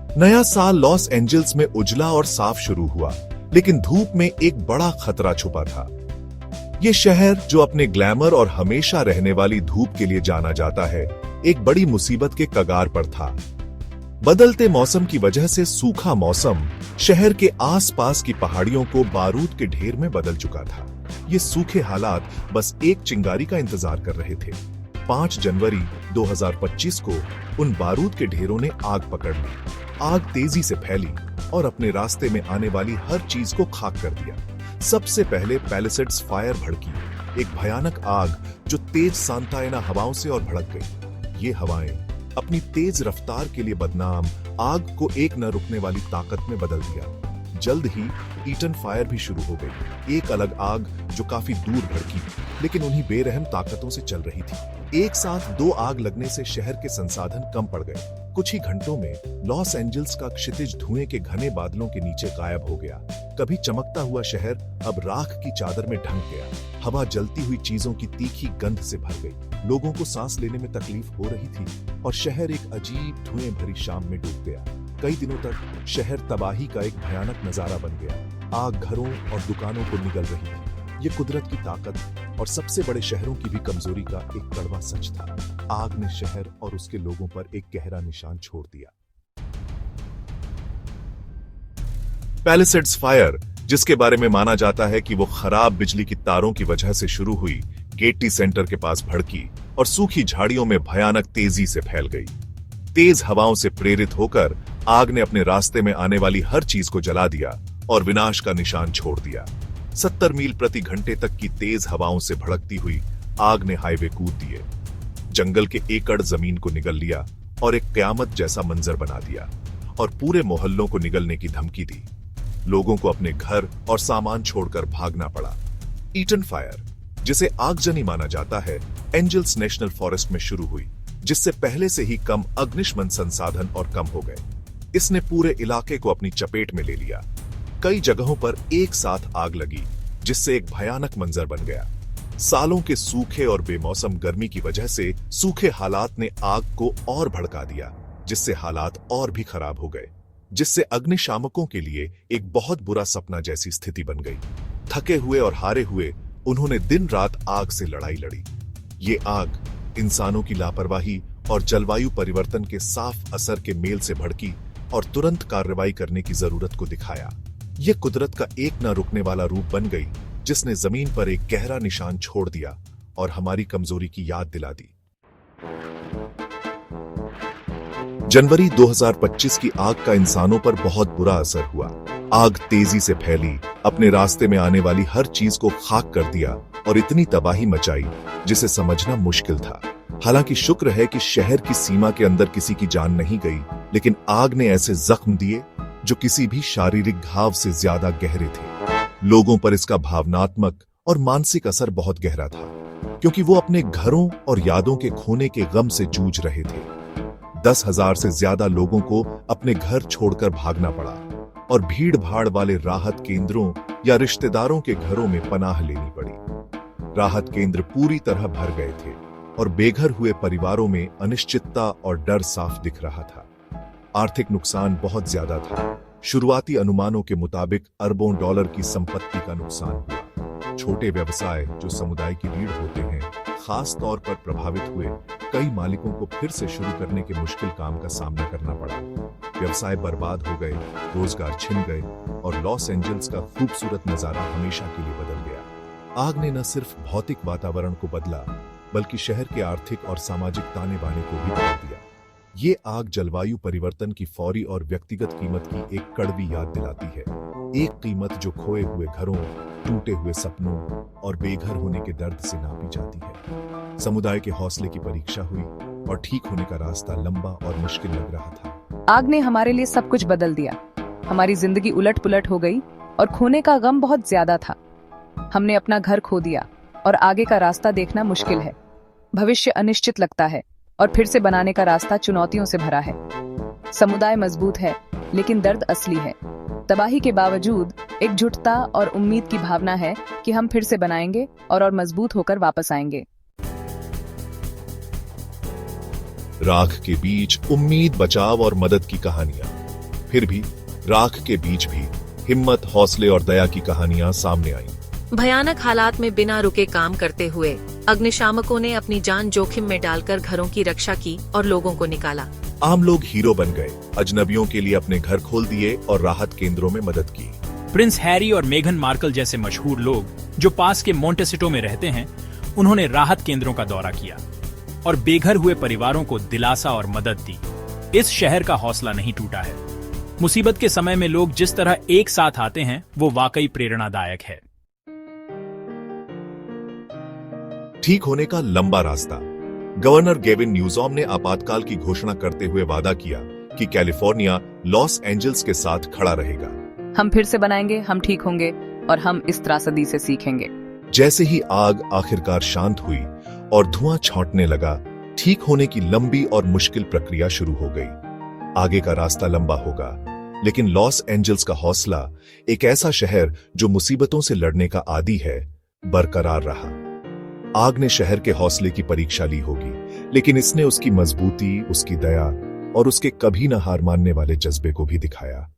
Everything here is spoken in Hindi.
नया साल लॉस एंजल्स में उजला और साफ शुरू हुआ, लेकिन धूप में एक बड़ा खतरा छुपा था। ये शहर, जो अपने ग्लैमर और हमेशा रहने वाली धूप के लिए जाना जाता है, एक बड़ी मुसीबत के कगार पर था। बदलते मौसम की वजह से सूखा मौसम शहर के आसपास की पहाड़ियों को बारूद के ढेर में बदल चुका था। ये सूखे हालात बस एक चिंगारी का इंतजार कर रहे थे। 5 जनवरी 2025 को उन बारूद के ढेरों ने आग पकड़ ली। आग तेजी से फैली और अपने रास्ते में आने वाली हर चीज को खाक कर दिया। सबसे पहले पैलिसेड्स फायर भड़की, एक भयानक आग जो तेज सांतायना हवाओं से और भड़क गई। ये हवाएं अपनी तेज रफ्तार के लिए बदनाम आग को एक न रुकने वाली ताकत में बदल दिया। जल्द ही ईटन फायर भी शुरू हो गई, एक अलग आग जो काफी दूर भड़की, लेकिन उन्हीं बेरहम ताकतों से चल रही थी। एक साथ 2 आग लगने से शहर के संसाधन कम पड़ गए। कुछ ही घंटों में लॉस एंजल्स का क्षितिज धुएं के घने बादलों के नीचे गायब हो गया। कभी चमकता हुआ शहर अब राख की चादर में ढंक गया। हवा जलती हुई चीजों की तीखी गंध से भर गई। लोगों को सांस लेने में तकलीफ हो रही थी और शहर एक अजीब धुएं भरी शाम में डूब गया। कई दिनों तक शहर तबाही का एक भयानक नजारा बन गया। आग घरों और दुकानों को निगल रही थी। ये कुदरत की ताकत और सबसे बड़े शहरों की भी कमजोरी का एक कड़वा सच था। आग ने शहर और उसके लोगों पर एक गहरा निशान छोड़ दिया। पैलिसेड्स फायर, जिसके बारे में माना जाता है कि वो खराब बिजली की तारों की वजह से शुरू हुई, गेटी सेंटर के पास भड़की और सूखी झाड़ियों में भयानक तेजी से फैल गई। तेज हवाओं से प्रेरित होकर आग ने अपने रास्ते में आने वाली हर चीज को जला दिया और विनाश का निशान छोड़ दिया। 70 मील प्रति घंटे तक की तेज हवाओं से भड़कती हुई आग ने हाईवे कूद दिए, जंगल के एकड़ जमीन को निगल लिया और एक कयामत जैसा मंजर बना दिया और पूरे मोहल्लों को निगलने की धमकी दी। लोगों को अपने घर और सामान छोड़कर भागना पड़ा। ईटन फायर, जिसे आगजनी माना जाता है, एंजल्स नेशनल फॉरेस्ट में शुरू हुई, जिससे पहले से ही कम अग्निशमन संसाधन और कम हो गए। इसने पूरे इलाके को अपनी चपेट में ले लिया। कई जगहों पर एक साथ आग लगी, जिससे एक भयानक मंजर बन गया। सालों के सूखे और बेमौसम गर्मी की वजह से सूखे हालात ने आग को और भड़का दिया, जिससे हालात और भी खराब हो गए, जिससे अग्निशामकों के लिए एक बहुत बुरा सपना जैसी स्थिति बन गई। थके हुए और हारे हुए उन्होंने दिन रात आग से लड़ाई लड़ी। ये आग इंसानों की लापरवाही और जलवायु परिवर्तन के साफ असर के मेल से भड़की और तुरंत कार्रवाई करने की जरूरत को दिखाया। ये कुदरत का एक न रुकने वाला रूप बन गई, जिसने जमीन पर एक गहरा निशान छोड़ दिया और हमारी कमजोरी की याद दिला दी। जनवरी 2025 की आग का इंसानों पर बहुत बुरा असर हुआ। आग तेजी से फैली, अपने रास्ते में आने वाली हर चीज को खाक कर दिया और इतनी तबाही मचाई जिसे समझना मुश्किल था। हालांकि शुक्र है कि शहर की सीमा के अंदर किसी की जान नहीं गई, लेकिन आग ने ऐसे जख्म दिए जो किसी भी शारीरिक घाव से ज्यादा गहरे थे। लोगों पर इसका भावनात्मक और मानसिक असर बहुत गहरा था, क्योंकि वो अपने घरों और यादों के खोने के गम से जूझ रहे थे। 10,000 से ज्यादा लोगों को अपने घर छोड़कर भागना पड़ा और भीड़ भाड़ वाले राहत केंद्रों या रिश्तेदारों के घरों में पनाह लेनी पड़ी। राहत केंद्र पूरी तरह भर गए थे और बेघर हुए परिवारों में अनिश्चितता और डर साफ दिख रहा था। आर्थिक नुकसान बहुत ज्यादा था। शुरुआती अनुमानों के मुताबिक अरबों डॉलर की संपत्ति का नुकसान हुआ। छोटे व्यवसाय, जो समुदाय की रीढ़ होते हैं, खास तौर पर प्रभावित हुए। कई मालिकों को फिर से शुरू करने के मुश्किल काम का सामना करना पड़ा। व्यवसाय बर्बाद हो गए, रोजगार छिन गए और लॉस एंजल्स का खूबसूरत नजारा हमेशा के लिए बदल गया। आग ने न सिर्फ भौतिक वातावरण को बदला, बल्कि शहर के आर्थिक और सामाजिक ताने बाने को भी बदल दिया। ये आग जलवायु परिवर्तन की फौरी और व्यक्तिगत कीमत की एक कड़वी याद दिलाती है। एक कीमत जो खोए हुए घरों, टूटे हुए सपनों और बेघर होने के दर्द से नापी जाती है। समुदाय के हौसले की परीक्षा हुई और ठीक होने का रास्ता लंबा और मुश्किल लग रहा था। आग ने हमारे लिए सब कुछ बदल दिया। हमारी जिंदगी उलट पुलट हो गई और खोने का गम बहुत ज्यादा था। हमने अपना घर खो दिया और आगे का रास्ता देखना मुश्किल है। भविष्य अनिश्चित लगता है और फिर से बनाने का रास्ता चुनौतियों से भरा है। समुदाय मजबूत है, लेकिन दर्द असली है। तबाही के बावजूद एकजुटता और उम्मीद की भावना है कि हम फिर से बनाएंगे और मजबूत होकर वापस आएंगे। राख के बीच उम्मीद, बचाव और मदद की कहानियां। फिर भी राख के बीच भी हिम्मत, हौसले और दया की कहानियां सामने आईं। भयानक हालात में बिना रुके काम करते हुए अग्निशामकों ने अपनी जान जोखिम में डालकर घरों की रक्षा की और लोगों को निकाला। आम लोग हीरो बन गए, अजनबियों के लिए अपने घर खोल दिए और राहत केंद्रों में मदद की। प्रिंस हैरी और मेघन मार्कल जैसे मशहूर लोग जो पास के मोंटेसिटो में रहते हैं, उन्होंने राहत केंद्रों का दौरा किया और बेघर हुए परिवारों को दिलासा और मदद दी। इस शहर का हौसला नहीं टूटा है। मुसीबत के समय में लोग जिस तरह एक साथ आते हैं, वो वाकई प्रेरणादायक है। ठीक होने का लंबा रास्ता। गवर्नर गेविन न्यूसॉम ने आपातकाल की घोषणा करते हुए वादा किया कि कैलिफोर्निया लॉस एंजल्स के साथ खड़ा रहेगा। हम फिर से बनाएंगे, हम ठीक होंगे और हम इस त्रासदी से सीखेंगे। जैसे ही आग आखिरकार शांत हुई और धुआं छौंटने लगा, ठीक होने की लंबी और मुश्किल प्रक्रिया शुरू हो गई। आगे का रास्ता लंबा होगा, लेकिन लॉस एंजल्स का हौसला, एक ऐसा शहर जो मुसीबतों से लड़ने का आदी है, बरकरार रहा। आग ने शहर के हौसले की परीक्षा ली होगी, लेकिन इसने उसकी मजबूती, उसकी दया और उसके कभी न हार मानने वाले जज्बे को भी दिखाया।